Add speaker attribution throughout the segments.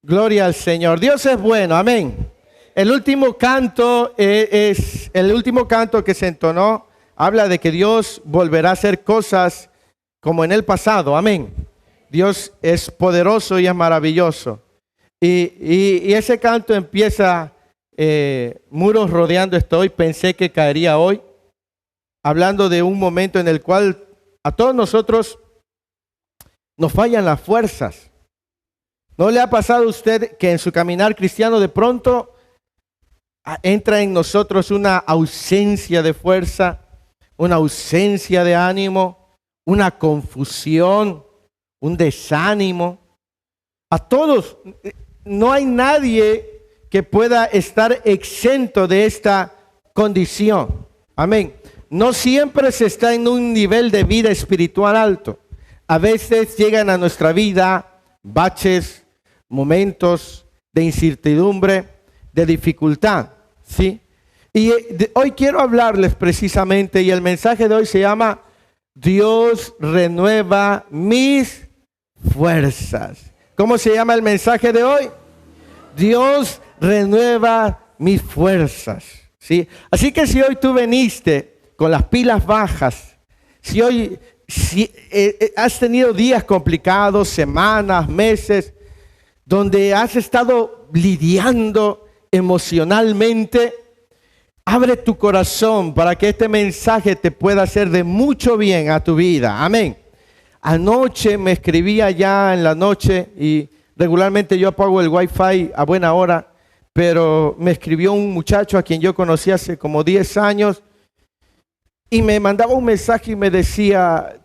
Speaker 1: Gloria al Señor. Dios es bueno, amén. El último canto que se entonó habla de que Dios volverá a hacer cosas como en el pasado, amén. Dios es poderoso y es maravilloso. Y ese canto empieza, muros rodeando estoy, pensé que caería hoy, hablando de un momento en el cual a todos nosotros nos fallan las fuerzas. ¿No le ha pasado a usted que en su caminar cristiano de pronto entra en nosotros una ausencia de fuerza, una ausencia de ánimo, una confusión, un desánimo? A todos, no hay nadie que pueda estar exento de esta condición. Amén. No siempre se está en un nivel de vida espiritual alto. A veces llegan a nuestra vida baches, momentos de incertidumbre, de dificultad, ¿sí? Y hoy quiero hablarles precisamente, y el mensaje de hoy se llama Dios renueva mis fuerzas. ¿Cómo se llama el mensaje de hoy? Dios renueva mis fuerzas, ¿sí? Así que si hoy tú veniste con las pilas bajas, si has tenido días complicados, semanas, meses, donde has estado lidiando emocionalmente, abre tu corazón para que este mensaje te pueda hacer de mucho bien a tu vida. Amén. Anoche me escribía ya en la noche, y regularmente yo apago el wifi a buena hora, pero me escribió un muchacho a quien yo conocí hace como 10 años y me mandaba un mensaje y me decía,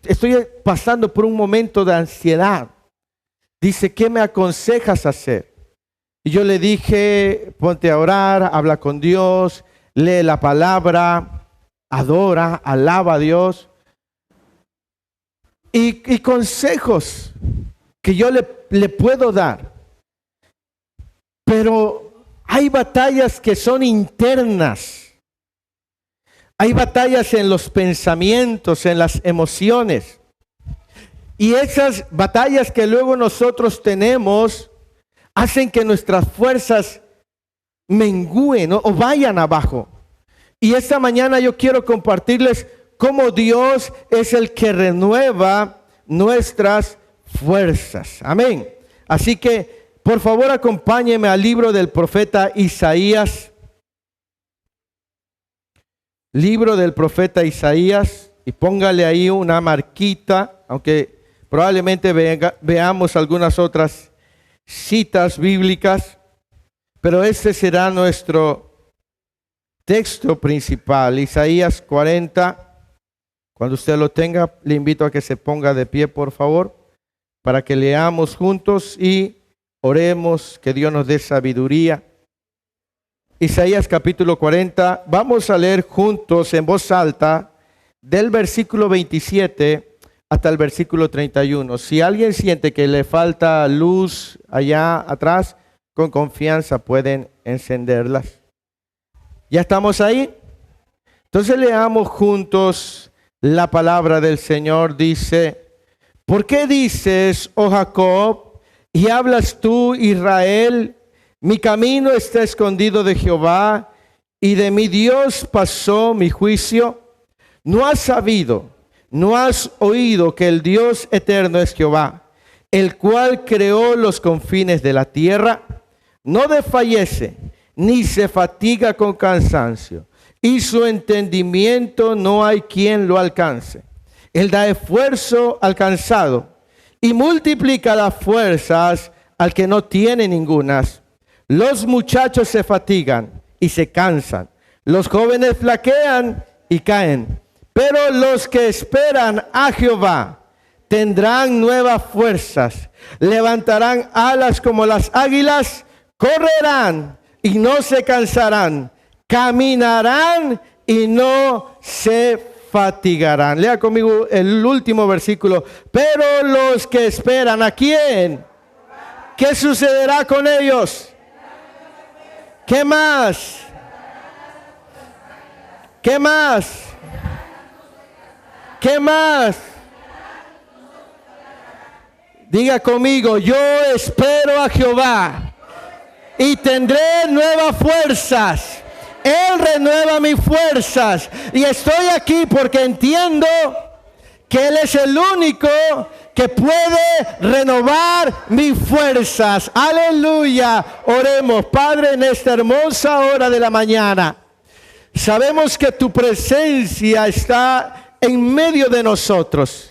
Speaker 1: estoy pasando por un momento de ansiedad. Dice, ¿qué me aconsejas hacer? Y yo le dije, ponte a orar, habla con Dios, lee la palabra, adora, alaba a Dios. Y consejos que yo le puedo dar. Pero hay batallas que son internas. Hay batallas en los pensamientos, en las emociones. Y esas batallas que luego nosotros tenemos hacen que nuestras fuerzas mengúen, ¿no? O vayan abajo. Y esta mañana yo quiero compartirles cómo Dios es el que renueva nuestras fuerzas. Amén. Así que, por favor, acompáñeme al libro del profeta Isaías. Libro del profeta Isaías, y póngale ahí una marquita, aunque probablemente veamos algunas otras citas bíblicas, pero este será nuestro texto principal, Isaías 40. Cuando usted lo tenga, le invito a que se ponga de pie, por favor, para que leamos juntos y oremos, que Dios nos dé sabiduría. Isaías capítulo 40, vamos a leer juntos en voz alta del versículo 27 hasta el versículo 31. Si alguien siente que le falta luz allá atrás, con confianza pueden encenderlas. ¿Ya estamos ahí? Entonces leamos juntos la palabra del Señor. Dice, ¿por qué dices, oh Jacob, y hablas tú, Israel? Mi camino está escondido de Jehová, y de mi Dios pasó mi juicio. ¿No has sabido, no has oído que el Dios eterno es Jehová, el cual creó los confines de la tierra? No desfallece, ni se fatiga con cansancio, y su entendimiento no hay quien lo alcance. Él da esfuerzo al cansado, y multiplica las fuerzas al que no tiene ningunas. Los muchachos se fatigan y se cansan, los jóvenes flaquean y caen, pero los que esperan a Jehová tendrán nuevas fuerzas, levantarán alas como las águilas, correrán y no se cansarán, caminarán y no se fatigarán. Lea conmigo el último versículo. Pero los que esperan, ¿a quién? ¿Qué sucederá con ellos? ¿Qué más? ¿Qué más? ¿Qué más? Diga conmigo, yo espero a Jehová y tendré nuevas fuerzas. Él renueva mis fuerzas. Y estoy aquí porque entiendo que Él es el único que puede renovar mis fuerzas. Aleluya. Oremos, Padre, en esta hermosa hora de la mañana. Sabemos que tu presencia está en medio de nosotros.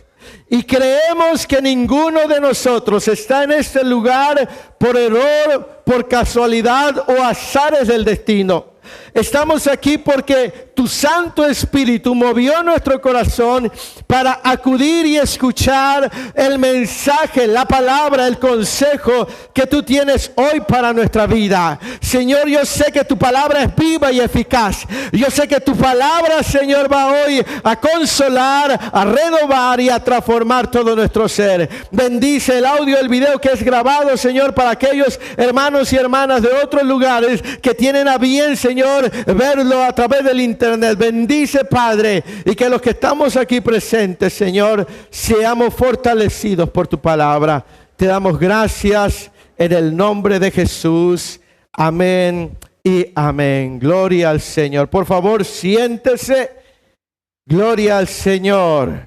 Speaker 1: Y creemos que ninguno de nosotros está en este lugar por error, por casualidad o azares del destino. Estamos aquí porque tu Santo Espíritu movió nuestro corazón para acudir y escuchar el mensaje, la palabra, el consejo que tú tienes hoy para nuestra vida. Señor, yo sé que tu palabra es viva y eficaz. Yo sé que tu palabra, Señor, va hoy a consolar, a renovar y a transformar todo nuestro ser. Bendice el audio, el video que es grabado, Señor, para aquellos hermanos y hermanas de otros lugares que tienen a bien, Señor, verlo a través del internet. Bendice, Padre, y que los que estamos aquí presentes, Señor, seamos fortalecidos por tu palabra. Te damos gracias en el nombre de Jesús. Amén y amén. Gloria al Señor. Por favor, siéntese. Gloria al Señor.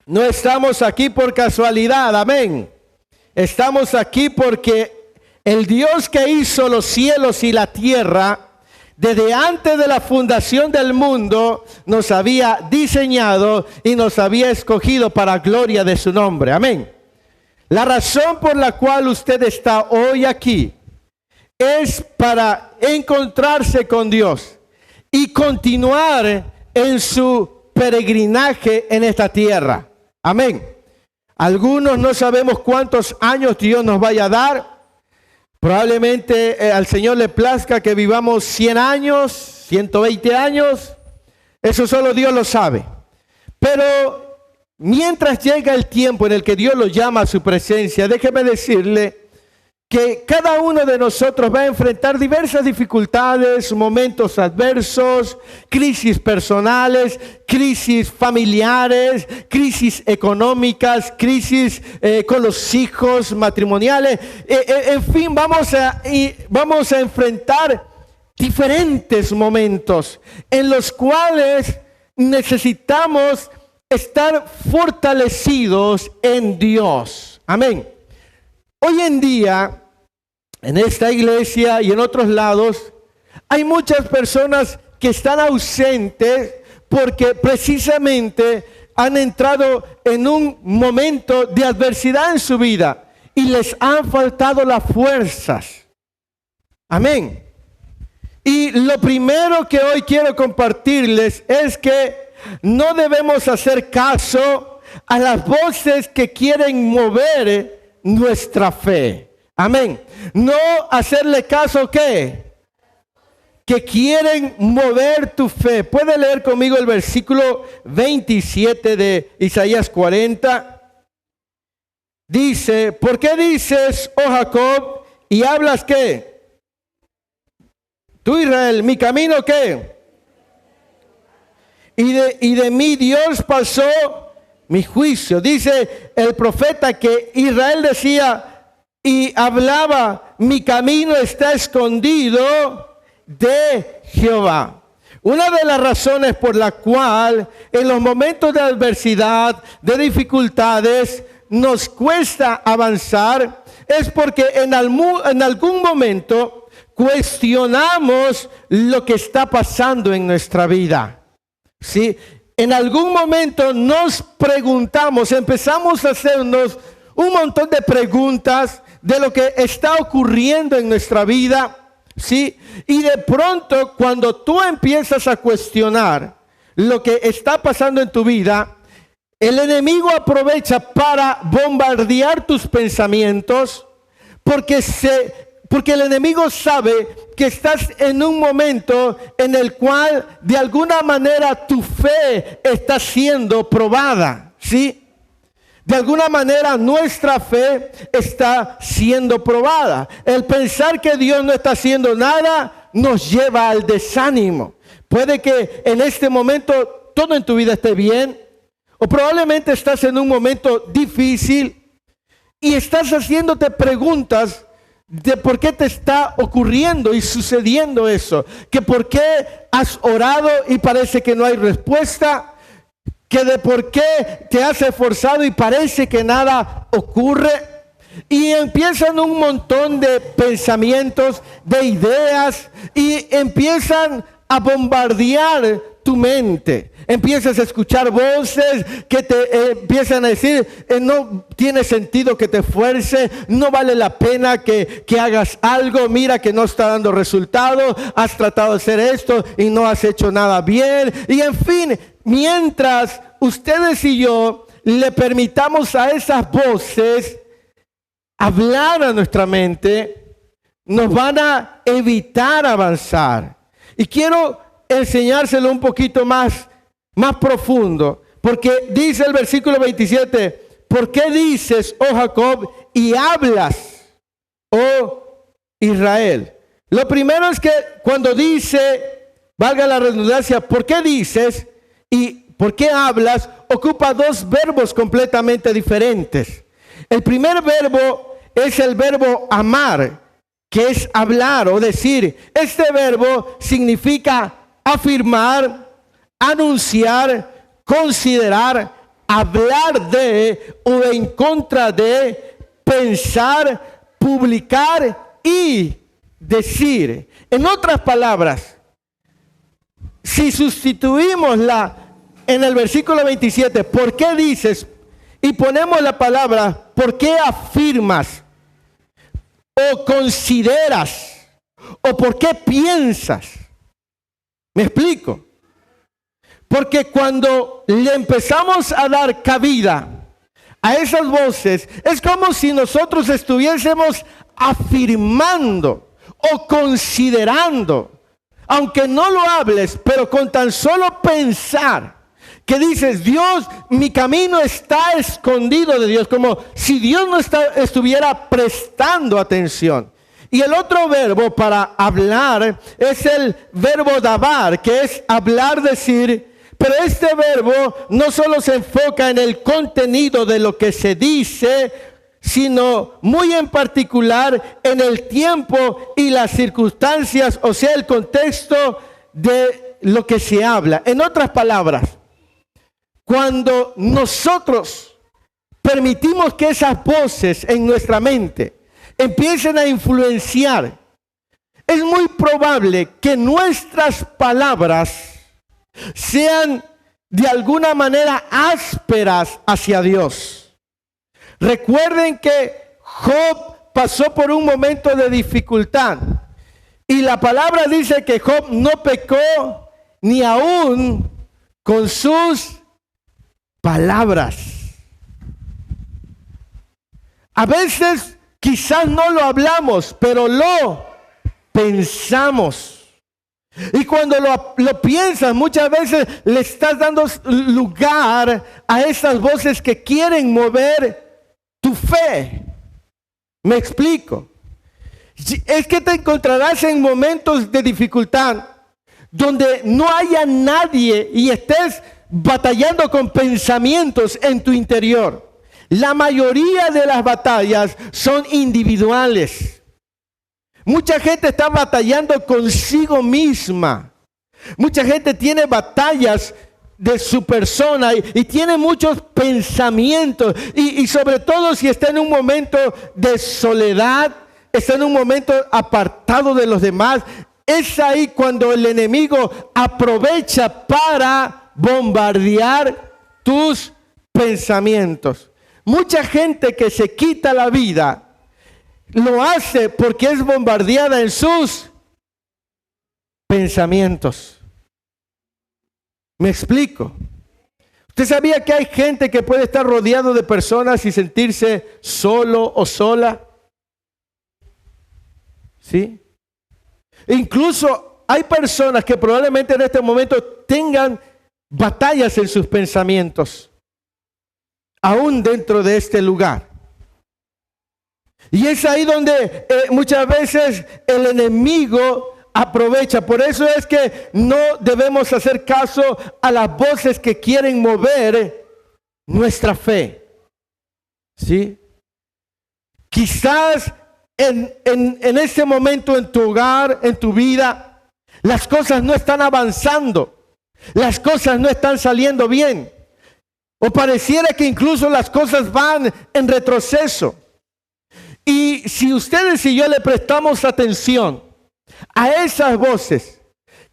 Speaker 1: No estamos aquí por casualidad. Amén. Estamos aquí porque el Dios que hizo los cielos y la tierra, desde antes de la fundación del mundo, nos había diseñado y nos había escogido para gloria de su nombre. Amén. La razón por la cual usted está hoy aquí es para encontrarse con Dios y continuar en su peregrinaje en esta tierra. Amén. Algunos no sabemos cuántos años Dios nos vaya a dar. Probablemente al Señor le plazca que vivamos 100 años, 120 años. Eso solo Dios lo sabe. Pero mientras llega el tiempo en el que Dios lo llama a su presencia, déjeme decirle que cada uno de nosotros va a enfrentar diversas dificultades, momentos adversos, crisis personales, crisis familiares, crisis económicas, crisis con los hijos matrimoniales. En fin, vamos a enfrentar diferentes momentos en los cuales necesitamos estar fortalecidos en Dios. Amén. Hoy en día, en esta iglesia y en otros lados, hay muchas personas que están ausentes porque precisamente han entrado en un momento de adversidad en su vida y les han faltado las fuerzas. Amén. Y lo primero que hoy quiero compartirles es que no debemos hacer caso a las voces que quieren mover nuestra fe. Amén. No hacerle caso ¿qué? Que quieren mover tu fe. Puede leer conmigo el versículo 27 de Isaías 40. Dice, ¿por qué dices, oh Jacob, y hablas qué? Tú Israel, mi camino qué? Y de mí Dios pasó mi juicio. Dice el profeta que Israel decía y hablaba, mi camino está escondido de Jehová. Una de las razones por la cual en los momentos de adversidad, de dificultades, nos cuesta avanzar es porque en algún momento cuestionamos lo que está pasando en nuestra vida. ¿Sí? En algún momento nos preguntamos, empezamos a hacernos un montón de preguntas de lo que está ocurriendo en nuestra vida, ¿sí? Y de pronto, cuando tú empiezas a cuestionar lo que está pasando en tu vida, el enemigo aprovecha para bombardear tus pensamientos, porque Porque el enemigo sabe que estás en un momento en el cual de alguna manera tu fe está siendo probada, ¿sí? De alguna manera nuestra fe está siendo probada. El pensar que Dios no está haciendo nada nos lleva al desánimo. Puede que en este momento todo en tu vida esté bien, o probablemente estás en un momento difícil y estás haciéndote preguntas de por qué te está ocurriendo y sucediendo eso, que por qué has orado y parece que no hay respuesta, que de por qué te has esforzado y parece que nada ocurre. Y empiezan un montón de pensamientos, de ideas, y empiezan a bombardear tu mente. Empiezas a escuchar voces que te empiezan a decir, no tiene sentido que te esfuerces, no vale la pena que hagas algo, mira que no está dando resultado, has tratado de hacer esto y no has hecho nada bien. Y en fin, mientras ustedes y yo le permitamos a esas voces hablar a nuestra mente, nos van a evitar avanzar. Y quiero enseñárselo un poquito más profundo, porque dice el versículo 27, ¿por qué dices, oh Jacob, y hablas, oh Israel? Lo primero es que cuando dice, valga la redundancia, ¿por qué dices y por qué hablas? Ocupa dos verbos completamente diferentes. El primer verbo es el verbo amar, que es hablar o decir. Este verbo significa afirmar, anunciar, considerar, hablar de o en contra de, pensar, publicar y decir. En otras palabras, si sustituimos en el versículo 27, ¿por qué dices? Y ponemos la palabra, ¿por qué afirmas? O consideras, o por qué piensas. ¿Me explico? Porque cuando le empezamos a dar cabida a esas voces, es como si nosotros estuviésemos afirmando o considerando, aunque no lo hables, pero con tan solo pensar, que dices, Dios, mi camino está escondido de Dios, como si Dios no estuviera prestando atención. Y el otro verbo para hablar es el verbo dabar, que es hablar, decir. Pero este verbo no solo se enfoca en el contenido de lo que se dice, sino muy en particular en el tiempo y las circunstancias, o sea, el contexto de lo que se habla. En otras palabras, cuando nosotros permitimos que esas voces en nuestra mente empiecen a influenciar, es muy probable que nuestras palabras sean de alguna manera ásperas hacia Dios. Recuerden que Job pasó por un momento de dificultad y la palabra dice que Job no pecó ni aún con sus palabras. A veces quizás no lo hablamos, pero lo pensamos. Y cuando lo piensas, muchas veces le estás dando lugar a esas voces que quieren mover tu fe. ¿Me explico? Es que te encontrarás en momentos de dificultad donde no haya nadie y estés batallando con pensamientos en tu interior. La mayoría de las batallas son individuales. Mucha gente está batallando consigo misma. Mucha gente tiene batallas de su persona y tiene muchos pensamientos. Y sobre todo si está en un momento de soledad, está en un momento apartado de los demás. Es ahí cuando el enemigo aprovecha para bombardear tus pensamientos. Mucha gente que se quita la vida lo hace porque es bombardeada en sus pensamientos. ¿Me explico? ¿Usted sabía que hay gente que puede estar rodeado de personas y sentirse solo o sola? ¿Sí? Incluso hay personas que probablemente en este momento tengan batallas en sus pensamientos, aún dentro de este lugar. Y es ahí donde muchas veces el enemigo aprovecha. Por eso es que no debemos hacer caso a las voces que quieren mover nuestra fe. ¿Sí? Quizás en ese momento en tu hogar, en tu vida, las cosas no están avanzando. Las cosas no están saliendo bien. O pareciera que incluso las cosas van en retroceso. Y si ustedes y yo le prestamos atención a esas voces,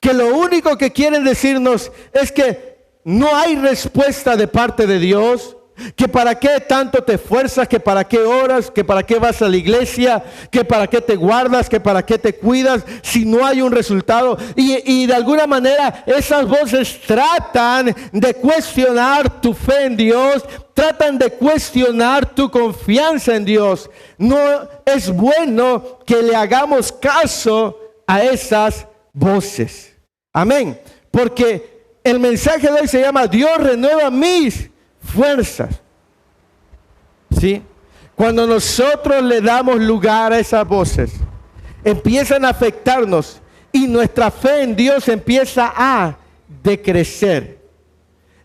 Speaker 1: que lo único que quieren decirnos es que no hay respuesta de parte de Dios, que para qué tanto te esfuerzas, que para qué oras, que para qué vas a la iglesia, que para qué te guardas, que para qué te cuidas, si no hay un resultado. Y de alguna manera esas voces tratan de cuestionar tu fe en Dios, tratan de cuestionar tu confianza en Dios. No es bueno que le hagamos caso a esas voces. Amén. Porque el mensaje de hoy se llama: Dios renueva mis fuerzas. ¿Sí? Cuando nosotros le damos lugar a esas voces, empiezan a afectarnos y nuestra fe en Dios empieza a decrecer.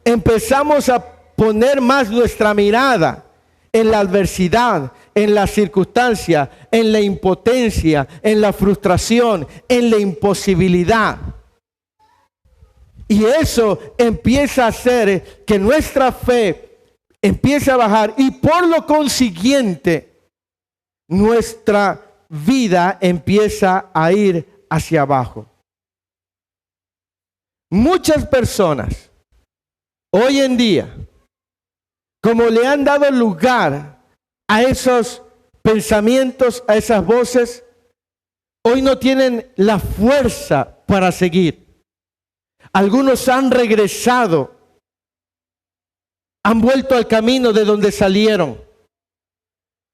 Speaker 1: Empezamos a poner más nuestra mirada en la adversidad, en la circunstancia, en la impotencia, en la frustración, en la imposibilidad. Y eso empieza a hacer que nuestra fe empiece a bajar y por lo consiguiente nuestra vida empieza a ir hacia abajo. Muchas personas hoy en día, como le han dado lugar a esos pensamientos, a esas voces, hoy no tienen la fuerza para seguir. Algunos han regresado, han vuelto al camino de donde salieron.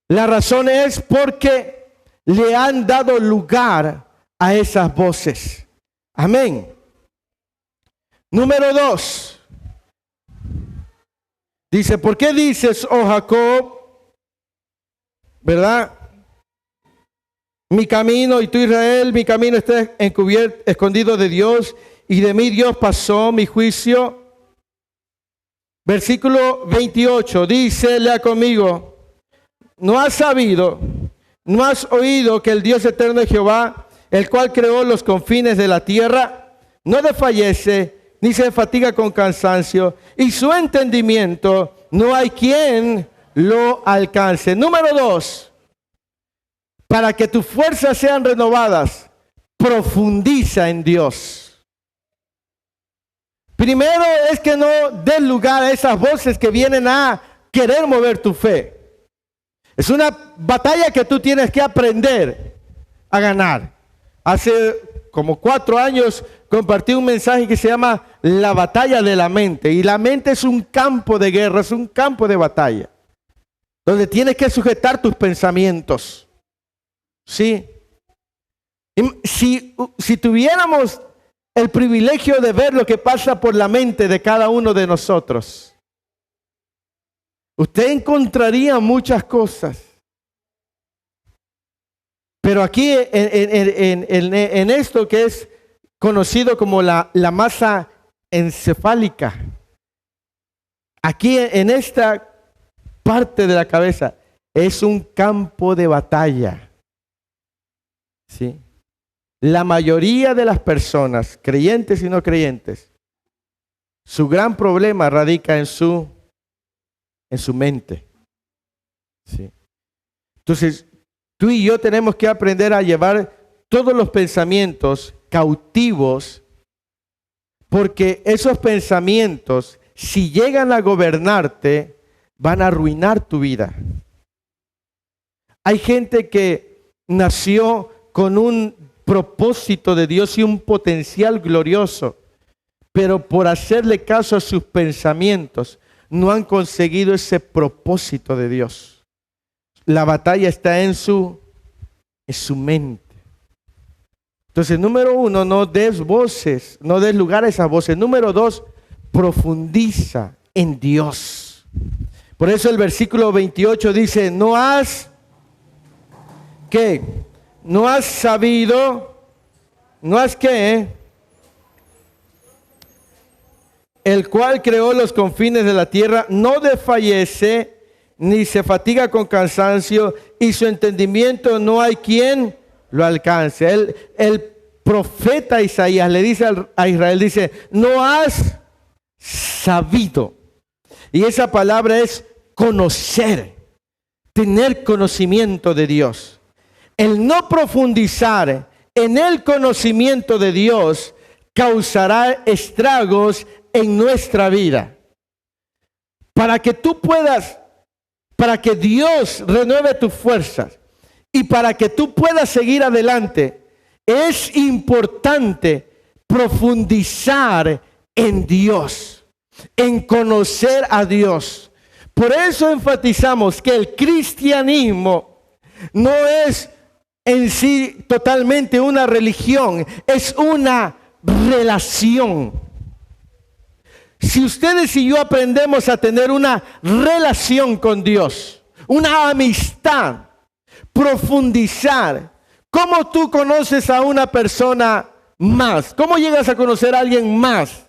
Speaker 1: La razón es porque le han dado lugar a esas voces. Amén. Número 2. Dice: ¿por qué dices, oh Jacob, verdad? Mi camino, y tú Israel, mi camino está escondido de Dios, y de mí Dios pasó mi juicio. Versículo 28, dice, lea conmigo: ¿no has sabido, no has oído que el Dios eterno es Jehová, el cual creó los confines de la tierra? No desfallece, ni se fatiga con cansancio, y su entendimiento no hay quien lo alcance. Número 2, para que tus fuerzas sean renovadas, profundiza en Dios. Primero es que no des lugar a esas voces que vienen a querer mover tu fe. Es una batalla que tú tienes que aprender a ganar. Hace como 4 años compartí un mensaje que se llama la batalla de la mente. Y la mente es un campo de guerra, es un campo de batalla, donde tienes que sujetar tus pensamientos. ¿Sí? Si tuviéramos el privilegio de ver lo que pasa por la mente de cada uno de nosotros, usted encontraría muchas cosas. Pero aquí en esto que es conocido como la masa encefálica, aquí en esta parte de la cabeza es un campo de batalla. ¿Sí? La mayoría de las personas, creyentes y no creyentes, su gran problema radica en su mente. ¿Sí? Entonces, tú y yo tenemos que aprender a llevar todos los pensamientos cautivos, porque esos pensamientos, si llegan a gobernarte, van a arruinar tu vida. Hay gente que nació con un propósito de Dios y un potencial glorioso, pero por hacerle caso a sus pensamientos, no han conseguido ese propósito de Dios. La batalla está en su mente. Entonces, número uno, no des voces, no des lugar a esas voces. Número dos, profundiza en Dios. Por eso el versículo 28 dice, ¿qué? No has sabido, no has qué, el cual creó los confines de la tierra, no desfallece, ni se fatiga con cansancio, y su entendimiento no hay quien lo alcance. El profeta Isaías le dice a Israel, dice, no has sabido. Y esa palabra es conocer, tener conocimiento de Dios. El no profundizar en el conocimiento de Dios causará estragos en nuestra vida. Para que Dios renueve tus fuerzas y para que tú puedas seguir adelante, es importante profundizar en Dios, en conocer a Dios. Por eso enfatizamos que el cristianismo no es en sí totalmente una religión, es una relación. Si ustedes y yo aprendemos a tener una relación con Dios, una amistad, profundizar, ¿cómo tú conoces a una persona más? ¿Cómo llegas a conocer a alguien más?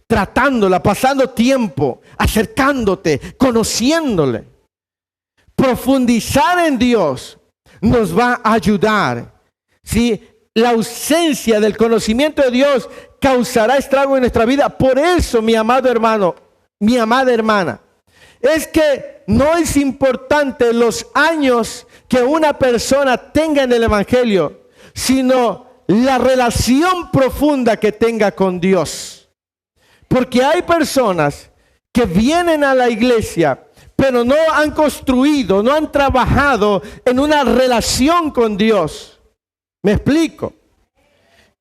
Speaker 1: Tratándola, pasando tiempo, acercándote, conociéndole. Profundizar en Dios nos va a ayudar. ¿Sí? La ausencia del conocimiento de Dios causará estrago en nuestra vida. Por eso, mi amado hermano, mi amada hermana, es que no es importante los años que una persona tenga en el Evangelio, sino la relación profunda que tenga con Dios. Porque hay personas que vienen a la iglesia, pero no han construido, no han trabajado en una relación con Dios. ¿Me explico?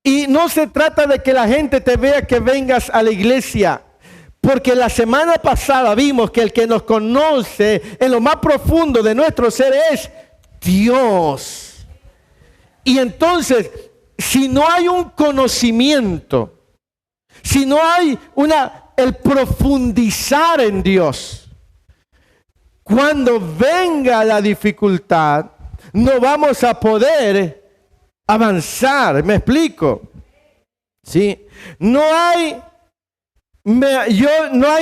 Speaker 1: Y no se trata de que la gente te vea que vengas a la iglesia, porque la semana pasada vimos que el que nos conoce en lo más profundo de nuestro ser es Dios. Y entonces, si no hay un conocimiento, si no hay el profundizar en Dios, cuando venga la dificultad, no vamos a poder avanzar. ¿Me explico? ¿Sí? No hay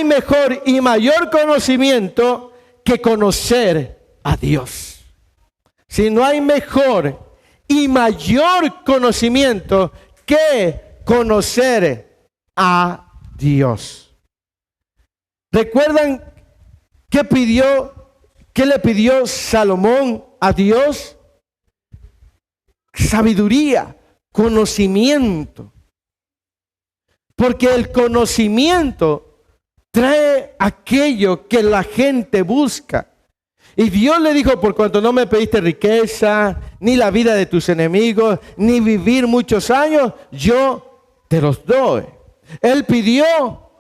Speaker 1: mejor y mayor conocimiento que conocer a Dios. Si no hay mejor y mayor conocimiento que conocer a Dios. ¿Recuerdan qué le pidió Salomón a Dios? Sabiduría, conocimiento. Porque el conocimiento trae aquello que la gente busca. Y Dios le dijo, por cuanto no me pediste riqueza, ni la vida de tus enemigos, ni vivir muchos años, yo te los doy. Él pidió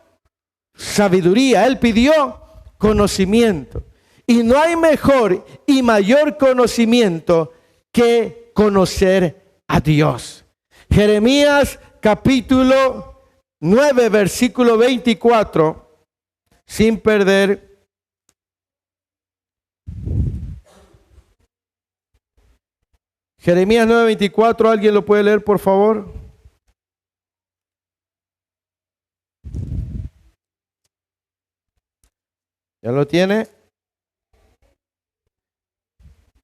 Speaker 1: sabiduría, él pidió conocimiento. Y no hay mejor y mayor conocimiento que conocer a Dios. Jeremías capítulo 9, versículo 24, sin perder. Jeremías 9, 24, ¿alguien lo puede leer, por favor? ¿Ya lo tiene?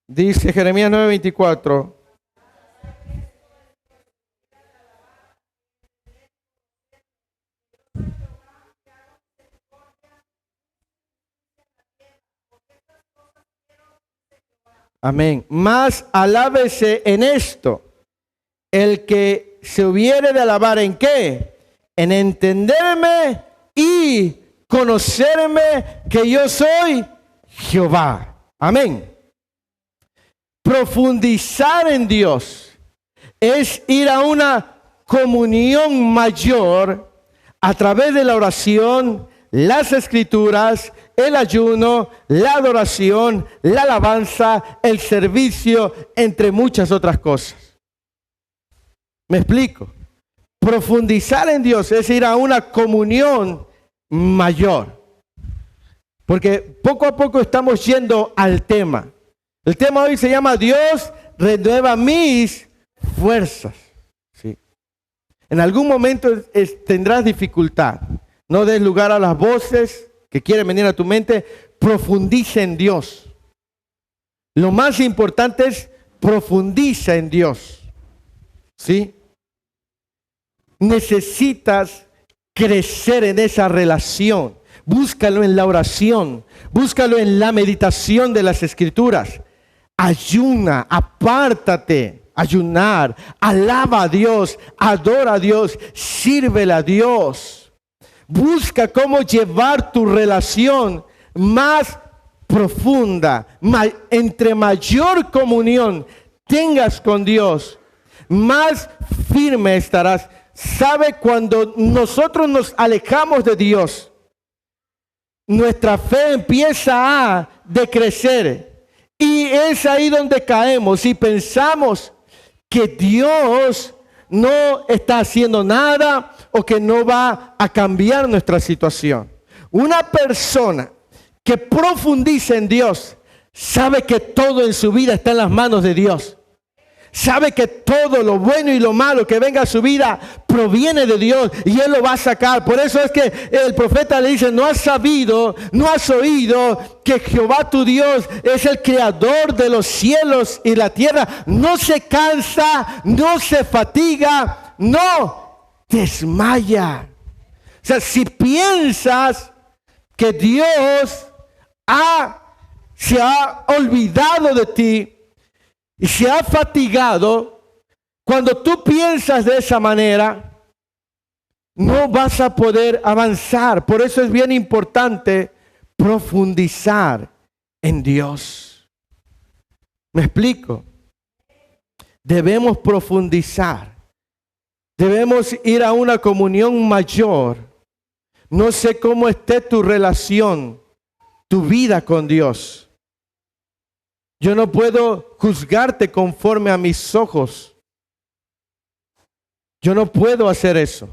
Speaker 1: Dice Jeremías 9, 24. Amén. Mas alábese en esto el que se hubiere de alabar en qué, en entenderme y conocerme que yo soy Jehová. Amén. Profundizar en Dios es ir a una comunión mayor a través de la oración, las escrituras, el ayuno, la adoración, la alabanza, el servicio, entre muchas otras cosas. Me explico. Profundizar en Dios es ir a una comunión mayor. Porque poco a poco estamos yendo al tema. El tema hoy se llama Dios renueva mis fuerzas. ¿Sí? En algún momento tendrás dificultad. No des lugar a las voces que quieren venir a tu mente. Profundiza en Dios. Lo más importante es profundiza en Dios. ¿Sí? Necesitas crecer en esa relación. Búscalo en la oración. Búscalo en la meditación de las Escrituras. Ayuna, apártate, ayunar, alaba a Dios, adora a Dios, sírvele a Dios. Busca cómo llevar tu relación más profunda. Entre mayor comunión tengas con Dios, más firme estarás. ¿Sabe? Cuando nosotros nos alejamos de Dios, nuestra fe empieza a decrecer. Y es ahí donde caemos y pensamos que Dios no está haciendo nada o que no va a cambiar nuestra situación. Una persona que profundiza en Dios sabe que todo en su vida está en las manos de Dios. Sabe que todo lo bueno y lo malo que venga a su vida proviene de Dios y Él lo va a sacar. Por eso es que el profeta le dice, no has sabido, no has oído que Jehová tu Dios es el creador de los cielos y la tierra. No se cansa, no se fatiga, no desmaya. O sea, si piensas que Dios se ha olvidado de ti, y se ha fatigado, cuando tú piensas de esa manera, no vas a poder avanzar. Por eso es bien importante profundizar en Dios. ¿Me explico? Debemos profundizar. Debemos ir a una comunión mayor. No sé cómo esté tu relación, tu vida con Dios. Yo no puedo juzgarte conforme a mis ojos. Yo no puedo hacer eso.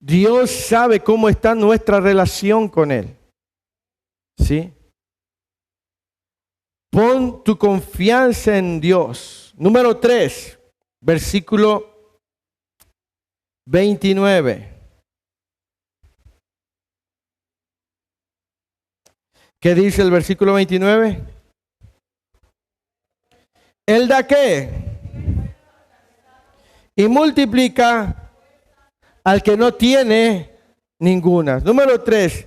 Speaker 1: Dios sabe cómo está nuestra relación con Él. ¿Sí? Pon tu confianza en Dios. Número 3, versículo 29. ¿Qué dice el versículo 29? ¿Él da qué? Y multiplica al que no tiene ninguna. Número 3.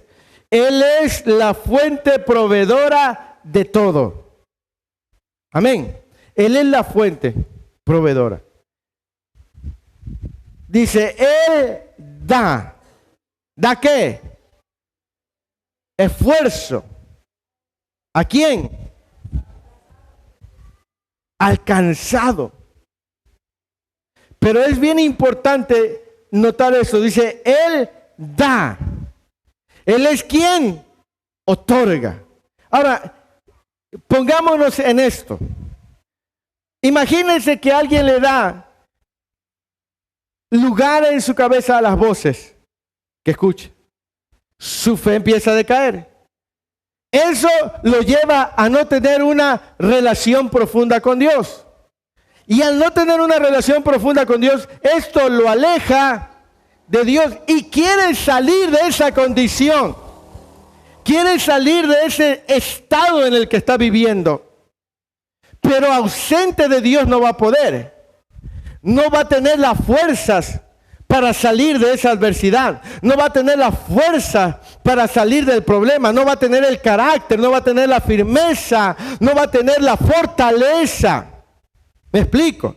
Speaker 1: Él es la fuente proveedora de todo. Amén. Él es la fuente proveedora. Dice, Él da. ¿Da qué? Esfuerzo. ¿A quién? Al cansado. Pero es bien importante notar eso. Dice, Él da. Él es quien otorga. Ahora, pongámonos en esto. Imagínense que alguien le da lugar en su cabeza a las voces que escucha. Su fe empieza a decaer. Eso lo lleva a no tener una relación profunda con Dios. Y al no tener una relación profunda con Dios, esto lo aleja de Dios y quiere salir de esa condición. Quiere salir de ese estado en el que está viviendo. Pero ausente de Dios no va a poder. No va a tener las fuerzas para salir de esa adversidad. No va a tener la fuerza para salir del problema. No va a tener el carácter, no va a tener la firmeza, no va a tener la fortaleza. ¿Me explico?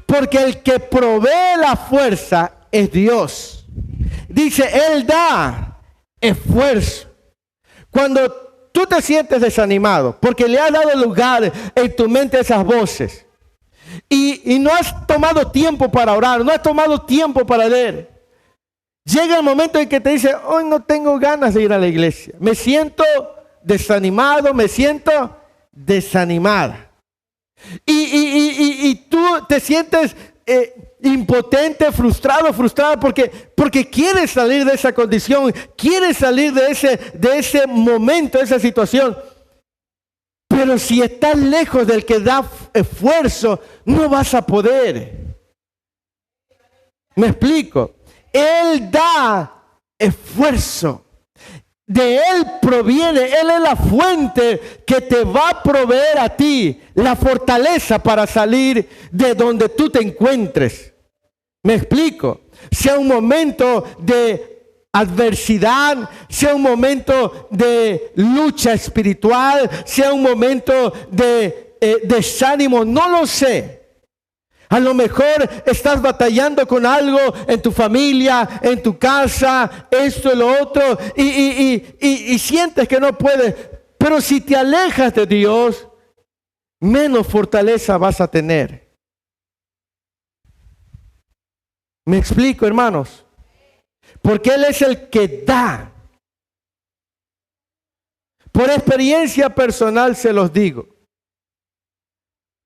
Speaker 1: Porque el que provee la fuerza es Dios. Dice, Él da esfuerzo. Cuando tú te sientes desanimado, porque le has dado lugar en tu mente a esas voces, y no has tomado tiempo para orar, no has tomado tiempo para leer. Llega el momento en que te dice, hoy no tengo ganas de ir a la iglesia. Me siento desanimado, me siento desanimada. Y tú te sientes impotente, frustrado, frustrada porque quieres salir de esa condición, quieres salir de ese momento, de esa situación. Pero si estás lejos del que da esfuerzo, no vas a poder. ¿Me explico? Él da esfuerzo. De Él proviene, Él es la fuente que te va a proveer a ti la fortaleza para salir de donde tú te encuentres. ¿Me explico? Sea un momento de adversidad, sea un momento de lucha espiritual, sea un momento de desánimo, no lo sé. A lo mejor estás batallando con algo en tu familia, en tu casa, esto y lo otro, y sientes que no puedes. Pero si te alejas de Dios, menos fortaleza vas a tener. ¿Me explico, hermanos? Porque Él es el que da. Por experiencia personal se los digo.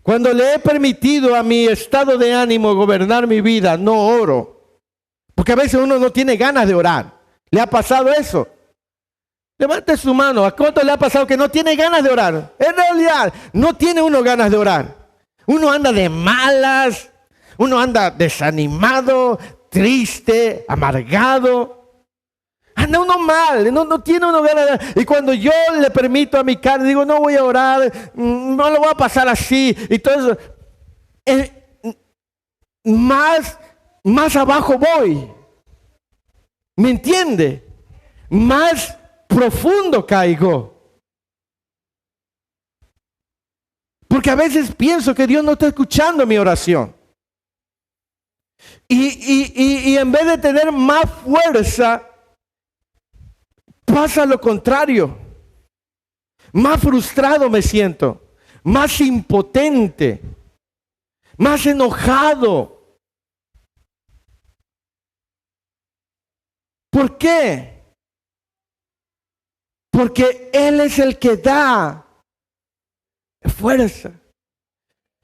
Speaker 1: Cuando le he permitido a mi estado de ánimo gobernar mi vida, no oro. Porque a veces uno no tiene ganas de orar. ¿Le ha pasado eso? Levante su mano. ¿A cuánto le ha pasado que no tiene ganas de orar? En realidad, no tiene uno ganas de orar. Uno anda de malas. Uno anda desanimado, triste, amargado. Anda uno mal, no tiene uno ganas de... Y cuando yo le permito a mi carne, digo, no voy a orar, no lo voy a pasar así. Y todo eso, más abajo voy. ¿Me entiende? Más profundo caigo. Porque a veces pienso que Dios no está escuchando mi oración. Y en vez de tener más fuerza, pasa lo contrario. Más frustrado me siento, más impotente, más enojado. ¿Por qué? Porque Él es el que da fuerza.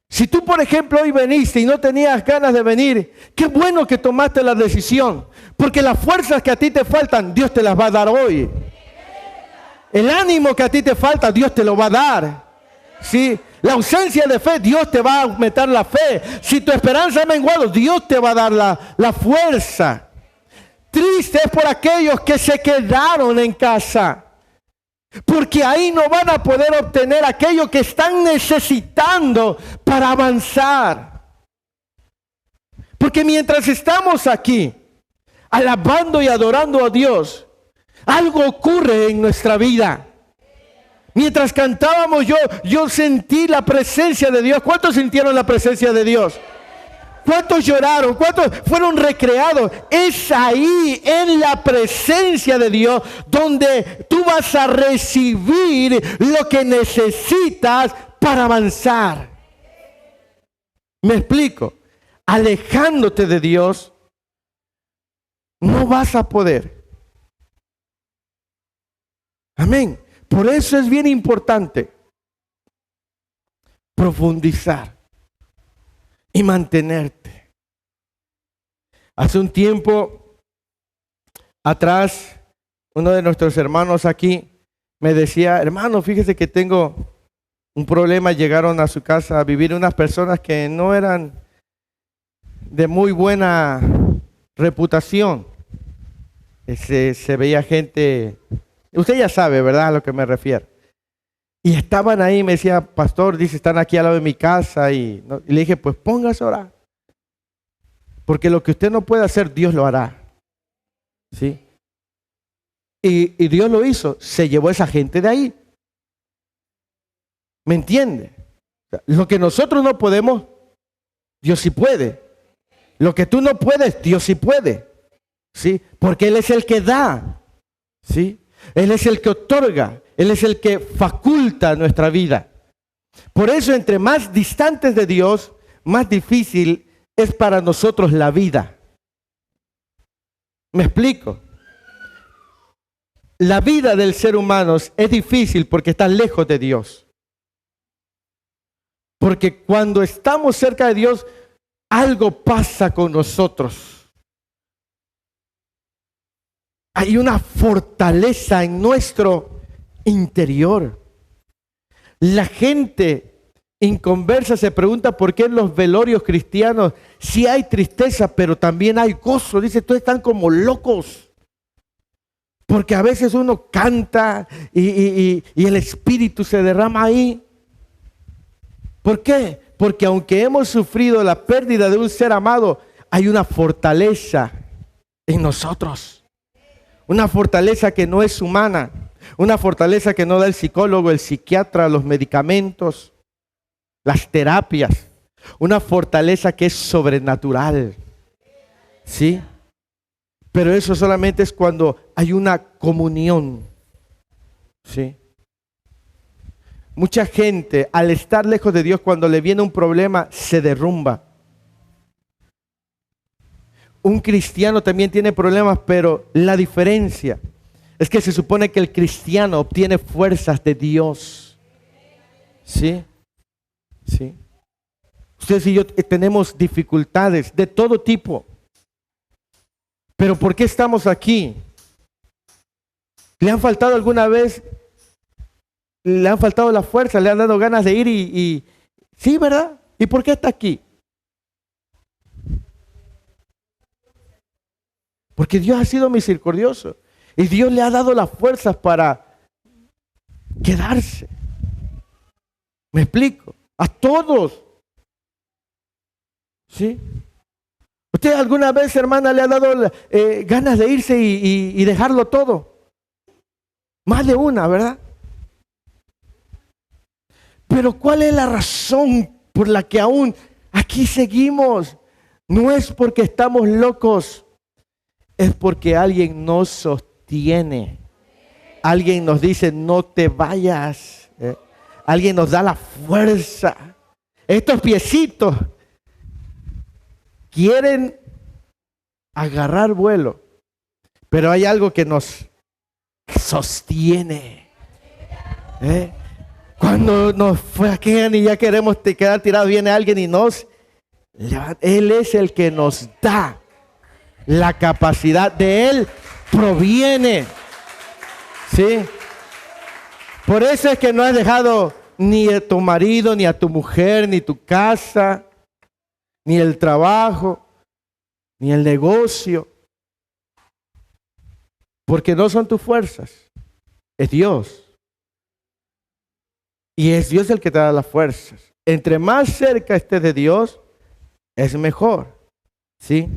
Speaker 1: Si tú, por ejemplo, hoy veniste y no tenías ganas de venir, qué bueno que tomaste la decisión, porque las fuerzas que a ti te faltan, Dios te las va a dar hoy. El ánimo que a ti te falta, Dios te lo va a dar. ¿Sí? La ausencia de fe, Dios te va a aumentar la fe. Si tu esperanza ha menguado, Dios te va a dar la fuerza. Triste es por aquellos que se quedaron en casa, porque ahí no van a poder obtener aquello que están necesitando para avanzar. Porque mientras estamos aquí, alabando y adorando a Dios, algo ocurre en nuestra vida. Mientras cantábamos, yo sentí la presencia de Dios. ¿Cuántos sintieron la presencia de Dios? ¿Cuántos lloraron? ¿Cuántos fueron recreados? Es ahí, en la presencia de Dios, donde tú vas a recibir lo que necesitas para avanzar. ¿Me explico? Alejándote de Dios, no vas a poder. Amén. Por eso es bien importante profundizar y mantenerte. Hace un tiempo atrás, uno de nuestros hermanos aquí me decía, hermano, fíjese que tengo un problema. Llegaron a su casa a vivir unas personas que no eran de muy buena reputación. Se veía gente, usted ya sabe, ¿verdad?, a lo que me refiero. Y estaban ahí, me decía, pastor, dice, están aquí al lado de mi casa. Y le dije, pues póngase a orar. Porque lo que usted no puede hacer, Dios lo hará. ¿Sí? Y Dios lo hizo, se llevó a esa gente de ahí. ¿Me entiende? Lo que nosotros no podemos, Dios sí puede. Lo que tú no puedes, Dios sí puede. ¿Sí? Porque Él es el que da. ¿Sí? Él es el que otorga. Él es el que faculta nuestra vida. Por eso, entre más distantes de Dios, más difícil es para nosotros la vida. ¿Me explico? La vida del ser humano es difícil porque está lejos de Dios. Porque cuando estamos cerca de Dios, algo pasa con nosotros. Hay una fortaleza en nuestro interior. La gente inconversa se pregunta por qué en los velorios cristianos sí hay tristeza, pero también hay gozo. Dice, todos están como locos. Porque a veces uno canta y el espíritu se derrama ahí. ¿Por qué? Porque aunque hemos sufrido la pérdida de un ser amado, hay una fortaleza en nosotros. Una fortaleza que no es humana. Una fortaleza que no da el psicólogo, el psiquiatra, los medicamentos, las terapias. Una fortaleza que es sobrenatural. ¿Sí? Pero eso solamente es cuando hay una comunión. ¿Sí? Mucha gente, al estar lejos de Dios, cuando le viene un problema, se derrumba. Un cristiano también tiene problemas, pero la diferencia es que se supone que el cristiano obtiene fuerzas de Dios. ¿Sí? ¿Sí? Ustedes y yo tenemos dificultades de todo tipo. Pero ¿por qué estamos aquí? ¿Le han faltado alguna vez? ¿Le han faltado la fuerza? ¿Le han dado ganas de ir y sí, verdad? ¿Y por qué está aquí? Porque Dios ha sido misericordioso. Y Dios le ha dado las fuerzas para quedarse. ¿Me explico? A todos. ¿Sí? ¿Usted alguna vez, hermana, le ha dado ganas de irse y dejarlo todo? Más de una, ¿verdad? Pero ¿cuál es la razón por la que aún aquí seguimos? No es porque estamos locos, es porque alguien nos sostiene. Alguien nos dice, no te vayas. Alguien nos da la fuerza. Estos piecitos quieren agarrar vuelo, pero hay algo que nos sostiene. Cuando nos flaquean y ya queremos quedar tirados, viene alguien y nos levanta. Él es el que nos da la capacidad. De Él proviene. ¿Sí? Por eso es que no has dejado ni a tu marido, ni a tu mujer, ni tu casa, ni el trabajo, ni el negocio. Porque no son tus fuerzas. Es Dios. Y es Dios el que te da las fuerzas. Entre más cerca estés de Dios, es mejor. ¿Sí?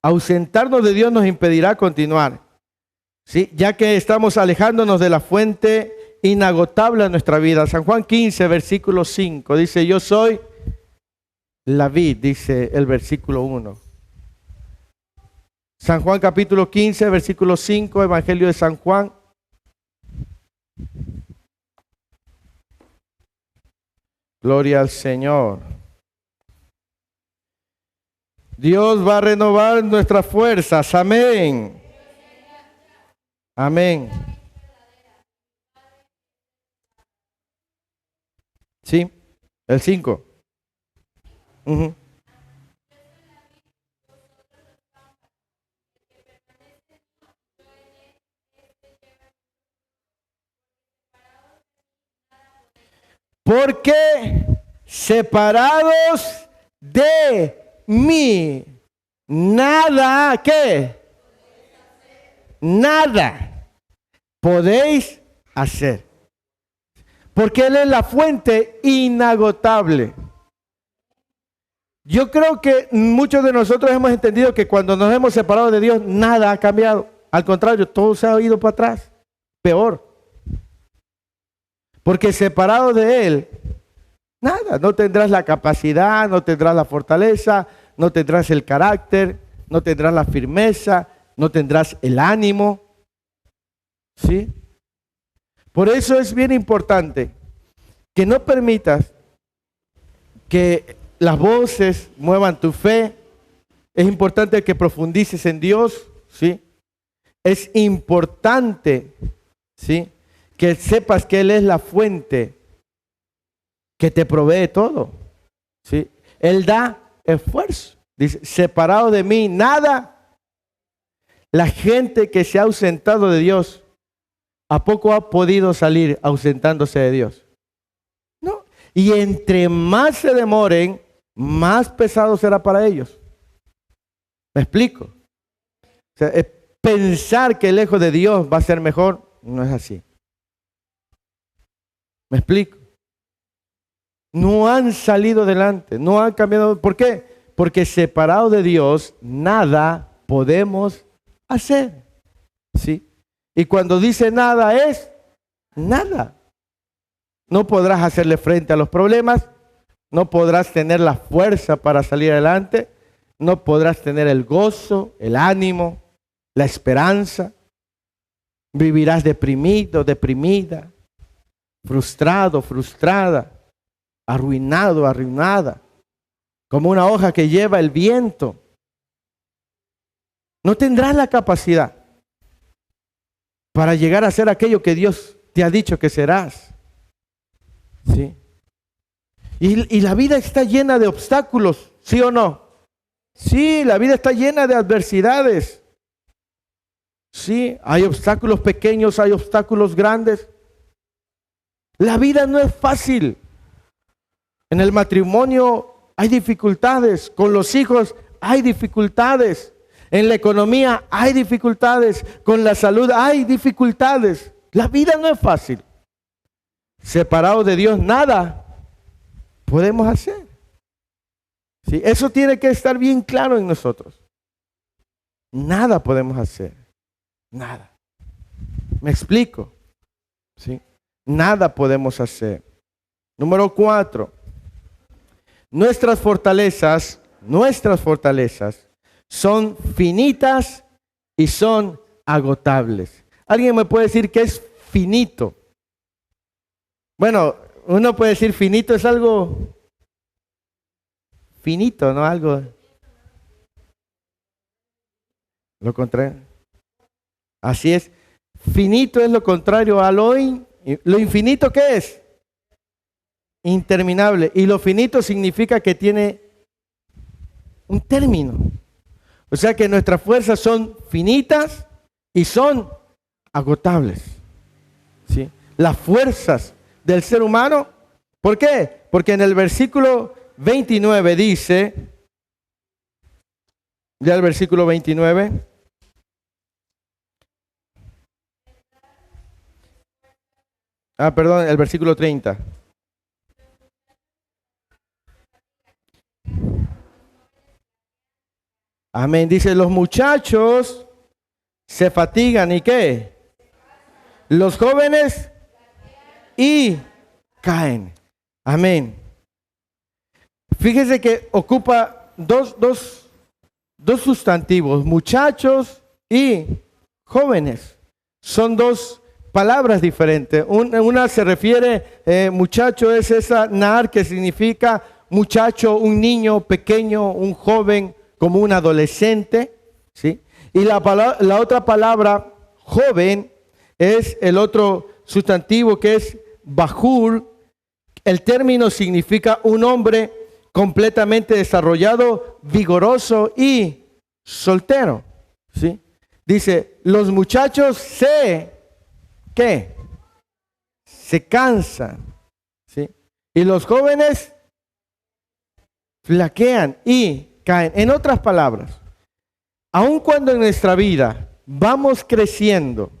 Speaker 1: Ausentarnos de Dios nos impedirá continuar. ¿Sí? Ya que estamos alejándonos de la fuente inagotable de nuestra vida. San Juan 15, versículo 5. Dice, yo soy la vid, dice el versículo 1. San Juan capítulo 15, versículo 5, Evangelio de San Juan. Gloria al Señor. Dios va a renovar nuestras fuerzas. Amén. Amén. Sí, el 5. Porque separados de mí, nada, ¿qué? Nada podéis hacer. Porque Él es la fuente inagotable. Yo creo que muchos de nosotros hemos entendido que cuando nos hemos separado de Dios, nada ha cambiado. Al contrario, todo se ha ido para atrás. Peor. Porque separado de Él, nada, no tendrás la capacidad, no tendrás la fortaleza, no tendrás el carácter, no tendrás la firmeza, no tendrás el ánimo. ¿Sí? Por eso es bien importante que no permitas que las voces muevan tu fe. Es importante que profundices en Dios. ¿Sí? Es importante, ¿sí?, que sepas que Él es la fuente que te provee todo. ¿Sí? Él da esfuerzo. Dice, separado de mí, nada. La gente que se ha ausentado de Dios, ¿a poco ha podido salir ausentándose de Dios? No. Y entre más se demoren, más pesado será para ellos. ¿Me explico? O sea, pensar que lejos de Dios va a ser mejor, no es así. ¿Me explico? No han salido adelante, no han cambiado. ¿Por qué? Porque separados de Dios, nada podemos hacer. ¿Sí? Y cuando dice nada es nada. No podrás hacerle frente a los problemas, no podrás tener la fuerza para salir adelante, no podrás tener el gozo, el ánimo, la esperanza. Vivirás deprimido, deprimida, frustrado, frustrada, arruinado, arruinada, como una hoja que lleva el viento. No tendrás la capacidad para llegar a ser aquello que Dios te ha dicho que serás. ¿Sí? Y la vida está llena de obstáculos, ¿sí o no? Sí, la vida está llena de adversidades. Sí, hay obstáculos pequeños, hay obstáculos grandes. La vida no es fácil. En el matrimonio hay dificultades, con los hijos hay dificultades, en la economía hay dificultades, con la salud hay dificultades. La vida no es fácil. Separados de Dios, nada podemos hacer. ¿Sí? Eso tiene que estar bien claro en nosotros. Nada podemos hacer. Nada. ¿Me explico? ¿Sí? Nada podemos hacer. Número 4. Nuestras fortalezas son finitas y son agotables. ¿Alguien me puede decir qué es finito? Bueno, uno puede decir finito es algo finito, ¿no? Algo. Lo contrario. Así es. Finito es lo contrario a lo infinito, ¿qué es? Interminable. Y lo finito significa que tiene un término. O sea que nuestras fuerzas son finitas y son agotables. ¿Sí? Las fuerzas del ser humano, ¿por qué? Porque en el versículo 29 dice, ya el versículo 29, perdón, el versículo 30. Amén. Dice, los muchachos se fatigan ¿y qué? Los jóvenes y caen. Amén. Fíjese que ocupa dos sustantivos, muchachos y jóvenes. Son dos palabras diferentes. Una se refiere, muchacho es esa nar que significa muchacho, un niño pequeño, un joven, como un adolescente, ¿sí? Y la otra palabra, joven, es el otro sustantivo que es bajur. El término significa un hombre completamente desarrollado, vigoroso y soltero, ¿sí? Dice, los muchachos ¿qué? Se cansan, ¿sí? Y los jóvenes flaquean y caen. En otras palabras, aun cuando en nuestra vida vamos creciendo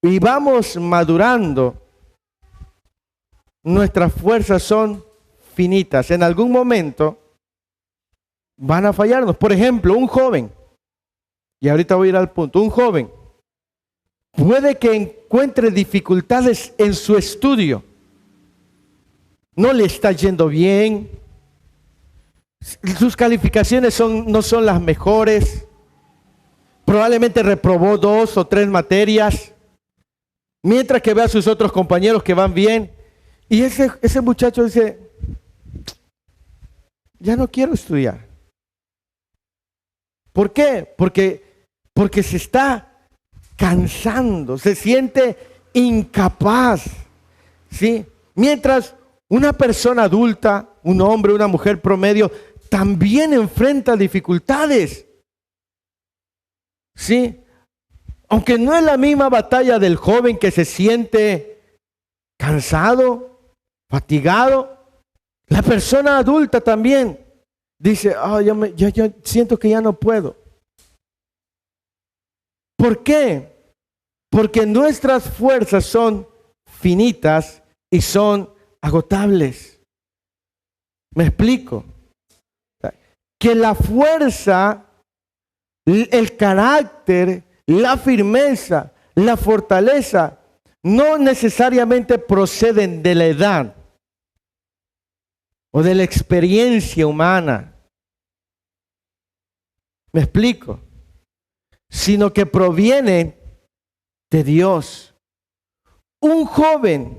Speaker 1: y vamos madurando, nuestras fuerzas son finitas. En algún momento van a fallarnos. Por ejemplo, un joven, y ahorita voy a ir al punto, un joven puede que encuentre dificultades en su estudio. No le está yendo bien. Sus calificaciones no son las mejores. Probablemente reprobó 2 o 3 materias. Mientras que ve a sus otros compañeros que van bien. Y ese muchacho dice, ya no quiero estudiar. ¿Por qué? Porque se está cansando, se siente incapaz, ¿sí? Mientras Una persona adulta, un hombre, una mujer promedio, también enfrenta dificultades. ¿Sí? Aunque no es la misma batalla del joven que se siente cansado, fatigado, la persona adulta también dice, yo siento que ya no puedo. ¿Por qué? Porque nuestras fuerzas son finitas y son agotables. ¿Me explico? Que la fuerza, el carácter, la firmeza, la fortaleza, no necesariamente proceden de la edad o de la experiencia humana. ¿Me explico? Sino que proviene de Dios. Un joven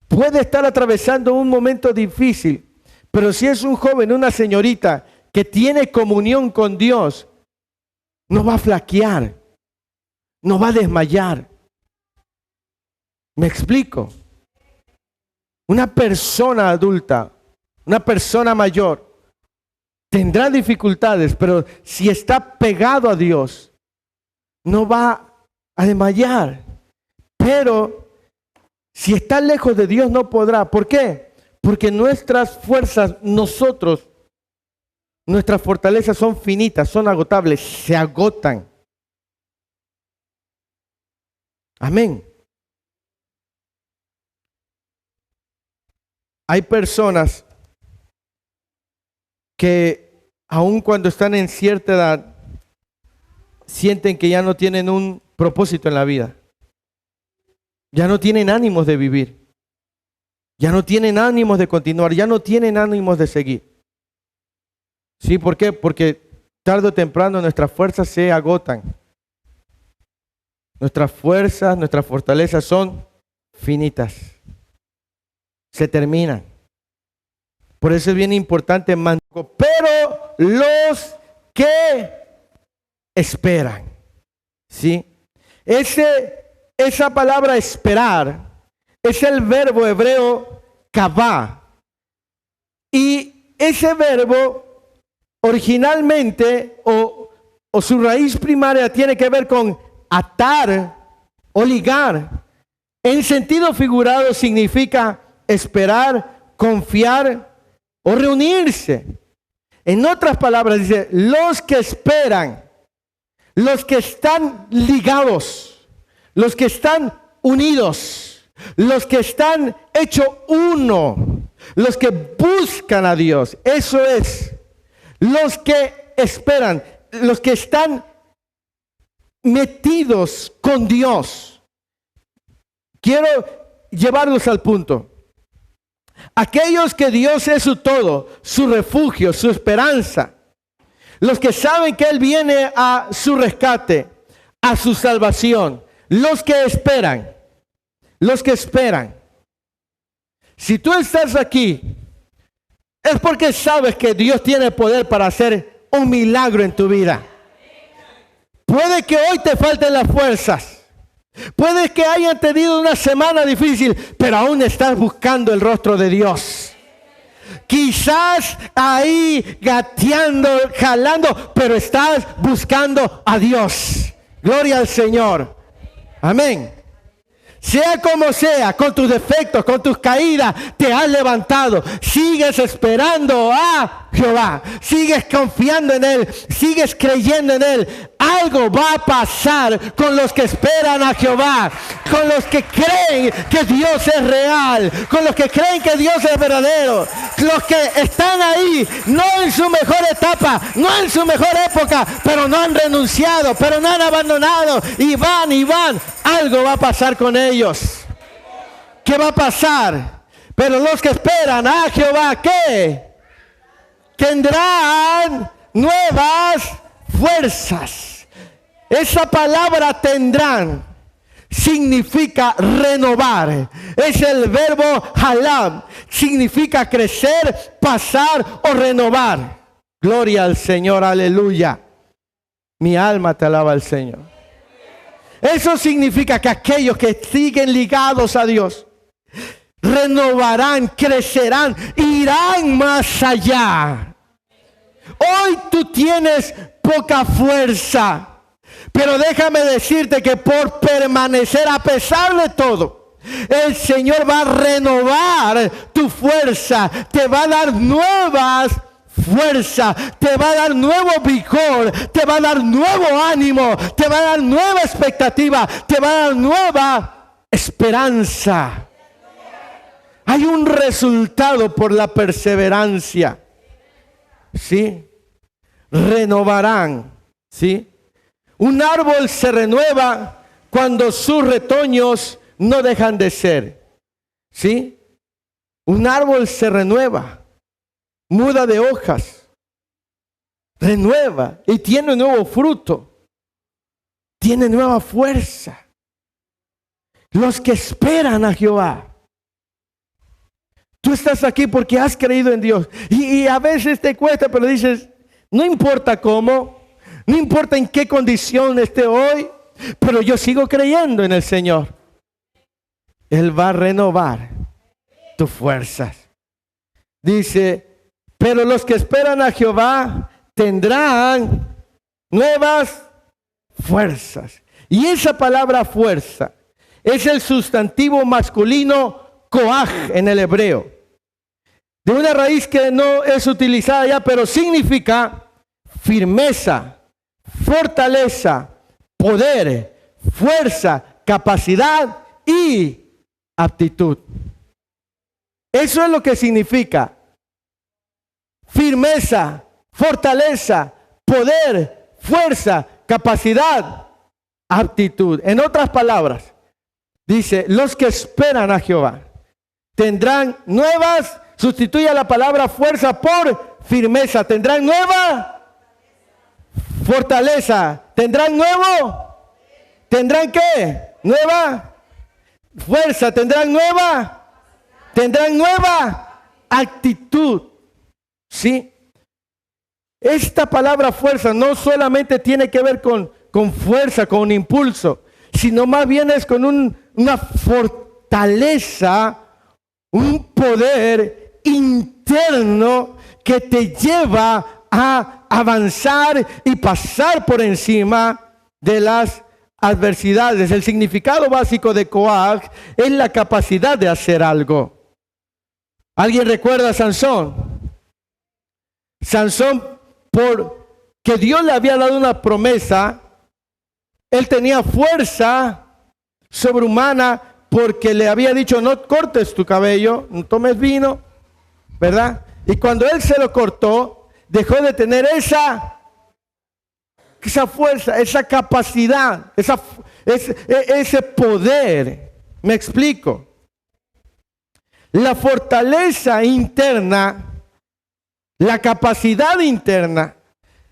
Speaker 1: puede estar atravesando un momento difícil, pero si es un joven, una señorita que tiene comunión con Dios, no va a flaquear, no va a desmayar. ¿Me explico? Una persona adulta, una persona mayor, tendrá dificultades, pero si está pegado a Dios, no va a desmayar. Pero si está lejos de Dios, no podrá. ¿Por qué? Porque nuestras fuerzas, nuestras fortalezas son finitas, son agotables, se agotan. Amén. Hay personas que aun cuando están en cierta edad, sienten que ya no tienen un propósito en la vida. Ya no tienen ánimos de vivir. Ya no tienen ánimos de continuar. Ya no tienen ánimos de seguir. ¿Sí? ¿Por qué? Porque tarde o temprano nuestras fuerzas se agotan. Nuestras fuerzas, nuestras fortalezas son finitas. Se terminan. Por eso es bien importante mantener. Pero los que esperan. ¿Sí? Esa palabra esperar es el verbo hebreo kavá. Y ese verbo originalmente o su raíz primaria tiene que ver con atar o ligar. En sentido figurado significa esperar, confiar o reunirse. En otras palabras dice, los que esperan, los que están ligados, los que están unidos, los que están hechos uno, los que buscan a Dios. Eso es, los que esperan, los que están metidos con Dios. Quiero llevarlos al punto. Aquellos que Dios es su todo, su refugio, su esperanza. Los que saben que Él viene a su rescate, a su salvación. Los que esperan. Los que esperan. Si tú estás aquí, es porque sabes que Dios tiene poder para hacer un milagro en tu vida. Puede que hoy te falten las fuerzas. Puede que hayan tenido una semana difícil, pero aún estás buscando el rostro de Dios. Quizás ahí gateando, jalando, pero estás buscando a Dios. Gloria al Señor. Amén. Sea como sea, con tus defectos, con tus caídas, te has levantado. Sigues esperando a Jehová. Sigues confiando en Él. Sigues creyendo en Él. Algo va a pasar con los que esperan a Jehová. Con los que creen que Dios es real. Con los que creen que Dios es verdadero. Los que están ahí, no en su mejor etapa, no en su mejor época, pero no han renunciado, pero no han abandonado. Y van. Algo va a pasar con ellos. ¿Qué va a pasar? Pero los que esperan a Jehová, ¿qué? Tendrán nuevas fuerzas. Esa palabra tendrán significa renovar. Es el verbo halam. Significa crecer, pasar o renovar. Gloria al Señor, aleluya. Mi alma te alaba al Señor. Eso significa que aquellos que siguen ligados a Dios renovarán, crecerán, irán más allá. Hoy tú tienes poca fuerza, pero déjame decirte que por permanecer a pesar de todo, el Señor va a renovar tu fuerza, te va a dar nuevas fuerza, te va a dar nuevo vigor, te va a dar nuevo ánimo, te va a dar nueva expectativa, te va a dar nueva esperanza. Hay un resultado por la perseverancia. ¿Sí? Renovarán. ¿Sí? Un árbol se renueva cuando sus retoños no dejan de ser. ¿Sí? Un árbol se renueva, muda de hojas, renueva y tiene nuevo fruto, tiene nueva fuerza. Los que esperan a Jehová. Tú estás aquí porque has creído en Dios y a veces te cuesta, pero dices, no importa cómo, no importa en qué condición esté hoy, pero yo sigo creyendo en el Señor. Él va a renovar tus fuerzas. Dice, pero los que esperan a Jehová tendrán nuevas fuerzas. Y esa palabra fuerza es el sustantivo masculino koaj en el hebreo. De una raíz que no es utilizada ya, pero significa firmeza, fortaleza, poder, fuerza, capacidad y aptitud. Eso es lo que significa. Firmeza, fortaleza, poder, fuerza, capacidad, aptitud. En otras palabras, dice, los que esperan a Jehová tendrán nuevas, sustituye la palabra fuerza por firmeza, tendrán nueva fortaleza, tendrán nuevo, tendrán qué, nueva fuerza, tendrán nueva actitud. ¿Sí? Esta palabra fuerza no solamente tiene que ver con fuerza, con un impulso, sino más bien es con una fortaleza, un poder interno que te lleva a avanzar y pasar por encima de las adversidades. El significado básico de koaj es la capacidad de hacer algo. ¿Alguien recuerda a Sansón? Sansón, porque Dios le había dado una promesa, él tenía fuerza sobrehumana porque le había dicho, no cortes tu cabello, no tomes vino, ¿verdad? Y cuando él se lo cortó, dejó de tener esa fuerza, esa capacidad, ese poder. Me explico. La fortaleza interna, la capacidad interna,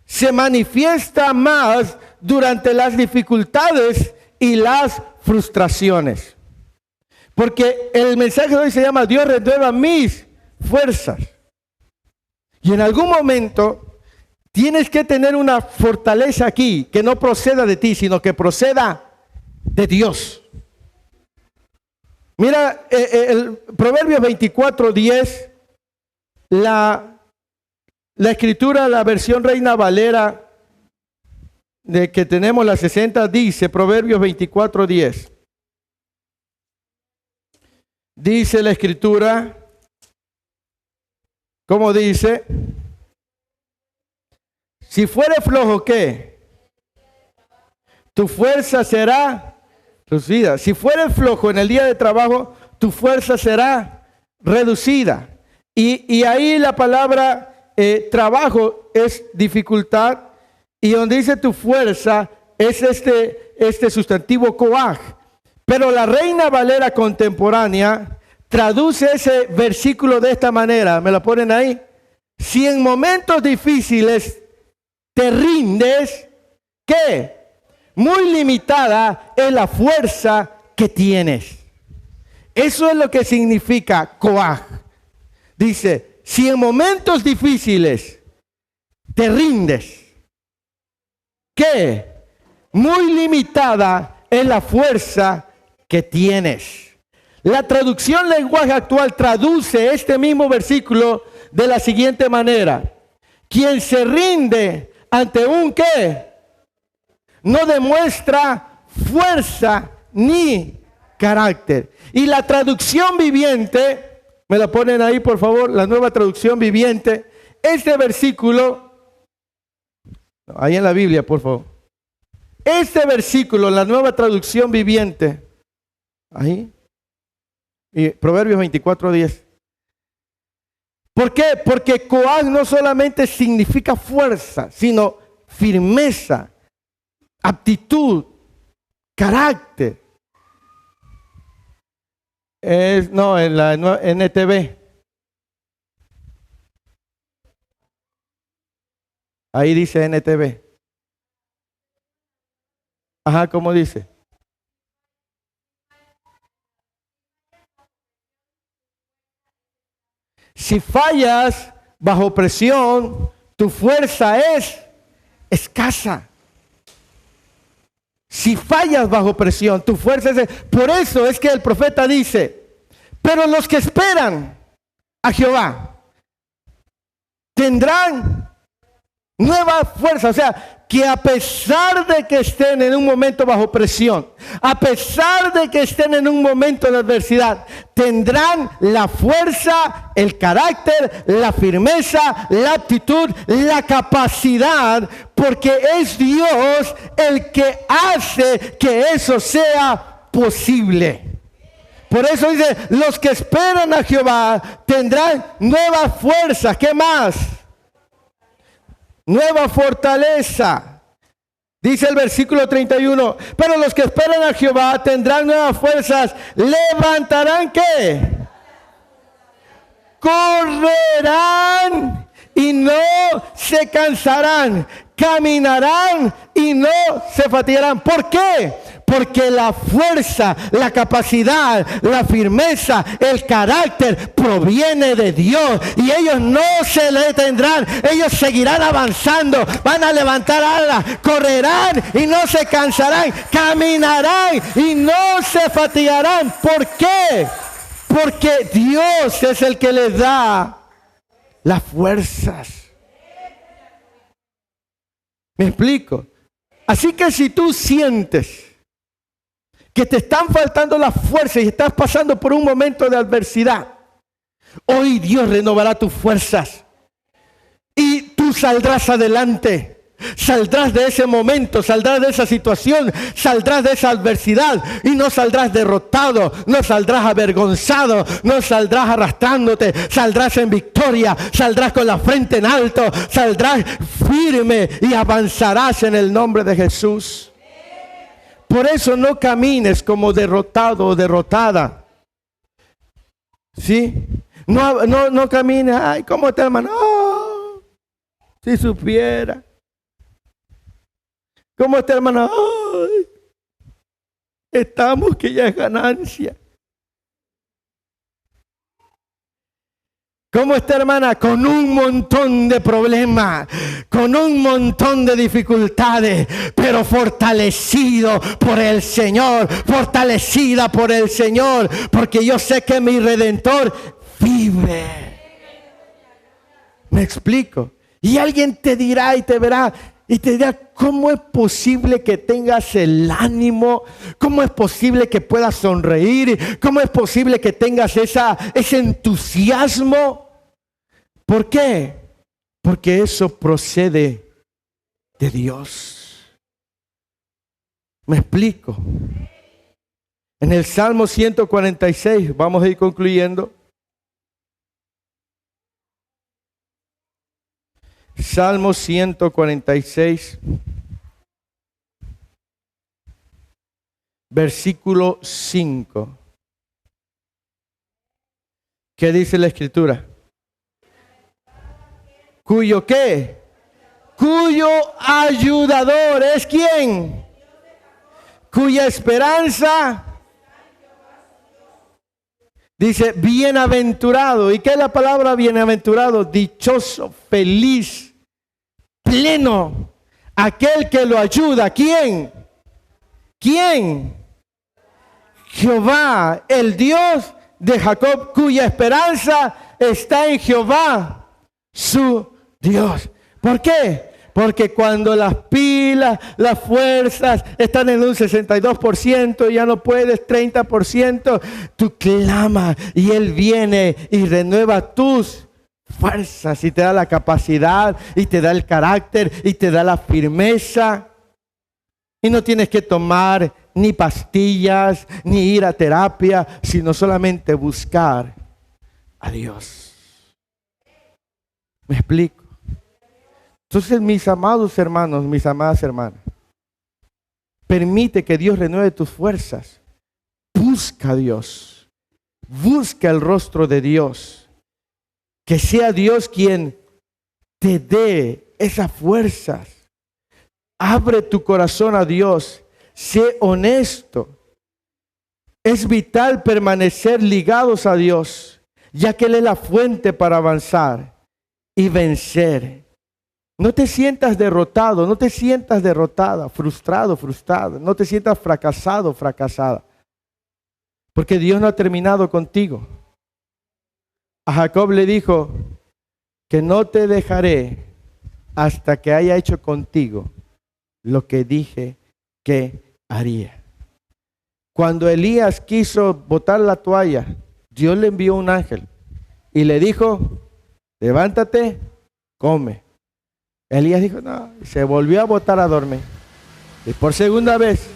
Speaker 1: se manifiesta más durante las dificultades y las frustraciones. Porque el mensaje de hoy se llama Dios renueva mis fuerzas. Y en algún momento tienes que tener una fortaleza aquí que no proceda de ti, sino que proceda de Dios. Mira, el Proverbios 24:10, la escritura, la versión Reina Valera de que tenemos la 60, dice, Proverbios 24:10. Dice la escritura, ¿cómo dice? Si fuere flojo, ¿qué? Tu fuerza será reducida. Si fuere flojo en el día de trabajo, tu fuerza será reducida. Y ahí la palabra trabajo es dificultad. Y donde dice tu fuerza es este sustantivo koaj. Pero la Reina Valera contemporánea traduce ese versículo de esta manera. ¿Me lo ponen ahí? Si en momentos difíciles te rindes, ¿qué? Muy limitada es la fuerza que tienes. Eso es lo que significa koaj. Dice, si en momentos difíciles te rindes, ¿qué? Muy limitada es la fuerza que tienes. La traducción lenguaje actual traduce este mismo versículo de la siguiente manera. Quien se rinde ante un ¿qué? No demuestra fuerza ni carácter. Y la traducción viviente, me la ponen ahí por favor, la nueva traducción viviente, este versículo, ahí en la Biblia por favor, este versículo, la nueva traducción viviente, ahí, y Proverbios 24:10. ¿Por qué? Porque coag no solamente significa fuerza, sino firmeza, aptitud, carácter. No, en la NTV. Ahí dice NTV. Ajá, ¿cómo dice? Si fallas bajo presión, tu fuerza es escasa. Si fallas bajo presión, tu fuerza es... Por eso es que el profeta dice, pero los que esperan a Jehová tendrán nueva fuerza. O sea, que a pesar de que estén en un momento bajo presión, a pesar de que estén en un momento de adversidad, tendrán la fuerza, el carácter, la firmeza, la aptitud, la capacidad, porque es Dios el que hace que eso sea posible. Por eso dice, los que esperan a Jehová tendrán nueva fuerza. ¿Qué más? Nueva fortaleza. Dice el versículo 31, pero los que esperan a Jehová tendrán nuevas fuerzas, levantarán ¿qué? Correrán y no se cansarán, caminarán y no se fatigarán. ¿Por qué? Porque la fuerza, la capacidad, la firmeza, el carácter proviene de Dios. Y ellos no se detendrán. Ellos seguirán avanzando. Van a levantar alas. Correrán y no se cansarán. Caminarán y no se fatigarán. ¿Por qué? Porque Dios es el que les da las fuerzas. ¿Me explico? Así que si tú sientes que te están faltando las fuerzas y estás pasando por un momento de adversidad, hoy Dios renovará tus fuerzas y tú saldrás adelante. Saldrás de ese momento, saldrás de esa situación, saldrás de esa adversidad y no saldrás derrotado, no saldrás avergonzado, no saldrás arrastrándote, saldrás en victoria, saldrás con la frente en alto, saldrás firme y avanzarás en el nombre de Jesús. Por eso no camines como derrotado o derrotada. ¿Sí? No camines, ay, ¿cómo está, hermano? Oh, si supiera. ¿Cómo está, hermano? Ay, estamos que ya es ganancia. ¿Cómo está, hermana? Con un montón de problemas, con un montón de dificultades, pero fortalecido por el Señor, fortalecida por el Señor, porque yo sé que mi Redentor vive. ¿Me explico? Y alguien te dirá y te verá y te dirá, ¿cómo es posible que tengas el ánimo? ¿Cómo es posible que puedas sonreír? ¿Cómo es posible que tengas ese entusiasmo? ¿Por qué? Porque eso procede de Dios. ¿Me explico? En el Salmo 146, vamos a ir concluyendo. Salmo 146, versículo 5. ¿Qué dice la Escritura? ¿Cuyo qué? Cuyo ayudador es ¿quién? Cuya esperanza dice bienaventurado. ¿Y qué es la palabra bienaventurado? Dichoso, feliz, pleno. Aquel que lo ayuda. ¿Quién? ¿Quién? Jehová, el Dios de Jacob, cuya esperanza está en Jehová, su Dios. ¿Por qué? Porque cuando las pilas, las fuerzas están en un 62%, ya no puedes 30%, tú clamas y Él viene y renueva tus fuerzas y te da la capacidad y te da el carácter y te da la firmeza. Y no tienes que tomar ni pastillas, ni ir a terapia, sino solamente buscar a Dios. ¿Me explico? Entonces, mis amados hermanos, mis amadas hermanas, permite que Dios renueve tus fuerzas. Busca a Dios. Busca el rostro de Dios. Que sea Dios quien te dé esas fuerzas. Abre tu corazón a Dios. Sé honesto. Es vital permanecer ligados a Dios, ya que Él es la fuente para avanzar y vencer. No te sientas derrotado, no te sientas derrotada, frustrado, frustrada. No te sientas fracasado, fracasada. Porque Dios no ha terminado contigo. A Jacob le dijo que no te dejaré hasta que haya hecho contigo lo que dije que haría. Cuando Elías quiso botar la toalla, Dios le envió un ángel y le dijo, levántate, come. Elías dijo, no, y se volvió a botar a dormir. Y por segunda vez,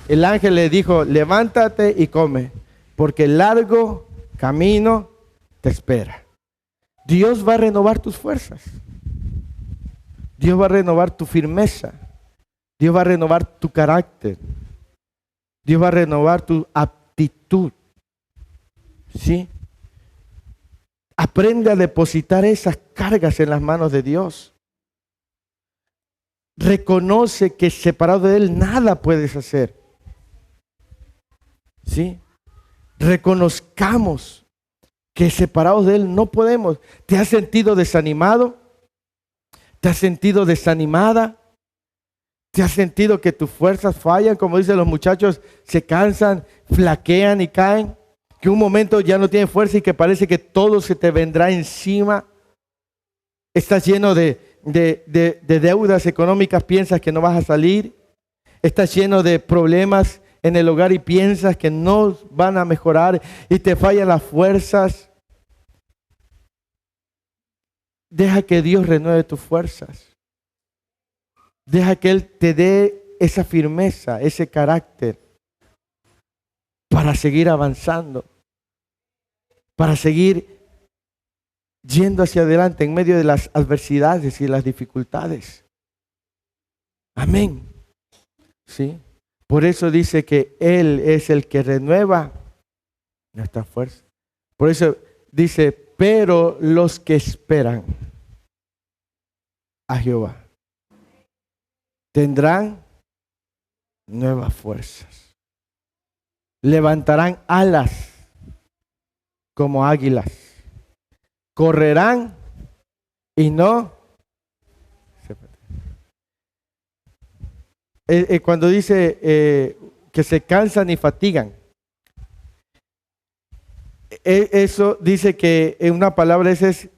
Speaker 1: el ángel le dijo, levántate y come, porque el largo camino te espera. Dios va a renovar tus fuerzas. Dios va a renovar tu firmeza. Dios va a renovar tu carácter. Dios va a renovar tu aptitud. ¿Sí? Aprende a depositar esas cargas en las manos de Dios. Reconoce que separado de Él nada puedes hacer. ¿Sí? Reconozcamos que separados de Él no podemos. ¿Te has sentido desanimado? ¿Te has sentido desanimada? ¿Te has sentido que tus fuerzas fallan? Como dicen los muchachos, se cansan, flaquean y caen. Que un momento ya no tienen fuerza y que parece que todo se te vendrá encima. Estás lleno de deudas económicas, piensas que no vas a salir. Estás lleno de problemas en el hogar y piensas que no van a mejorar y te fallan las fuerzas. Deja que Dios renueve tus fuerzas. Deja que Él te dé esa firmeza, ese carácter para seguir avanzando, para seguir yendo hacia adelante en medio de las adversidades y las dificultades. Amén. ¿Sí? Por eso dice que Él es el que renueva nuestra fuerza. Por eso dice, pero los que esperan a Jehová tendrán nuevas fuerzas. Levantarán alas como águilas. Correrán y no. Cuando dice que se cansan y fatigan. Eso dice que en una palabra esa es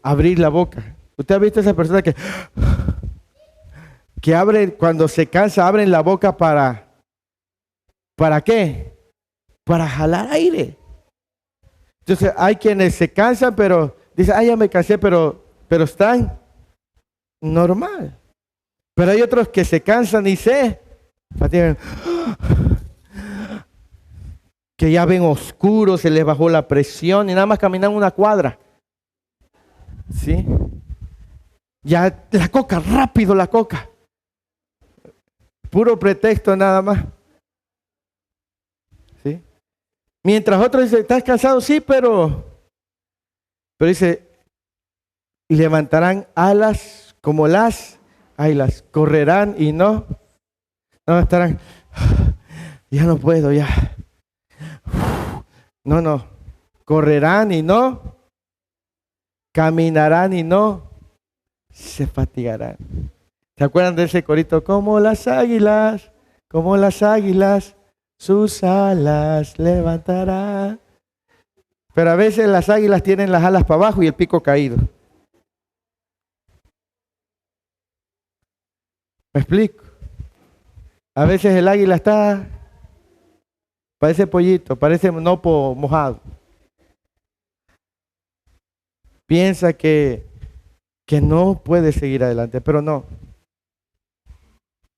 Speaker 1: abrir la boca. ¿Usted ha visto a esa persona que abren, cuando se cansa, abren la boca ¿para qué? Para jalar aire. Entonces hay quienes se cansan, pero dicen, ya me cansé, pero están normal. Pero hay otros que se cansan y se fatigan, que ya ven oscuro, se les bajó la presión y nada más caminan una cuadra. ¿Sí? Ya la coca, rápido la coca. Puro pretexto nada más. ¿Sí? Mientras otros dicen, ¿estás cansado? Sí, pero dice, levantarán alas como las águilas, correrán y no estarán, ya no puedo, ya. No, correrán y no, caminarán y no se fatigarán. ¿Se acuerdan de ese corito? Como las águilas, sus alas levantará. Pero a veces las águilas tienen las alas para abajo y el pico caído. ¿Me explico? A veces el águila está, parece pollito, parece nopo mojado. Piensa que no puede seguir adelante, pero no.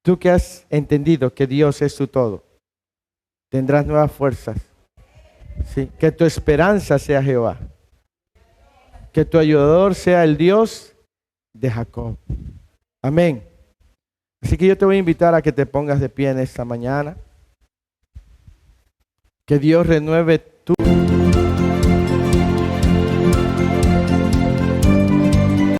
Speaker 1: Tú que has entendido que Dios es tu todo, tendrás nuevas fuerzas. ¿Sí? Que tu esperanza sea Jehová. Que tu ayudador sea el Dios de Jacob. Amén. Así que yo te voy a invitar a que te pongas de pie en esta mañana. Que Dios renueve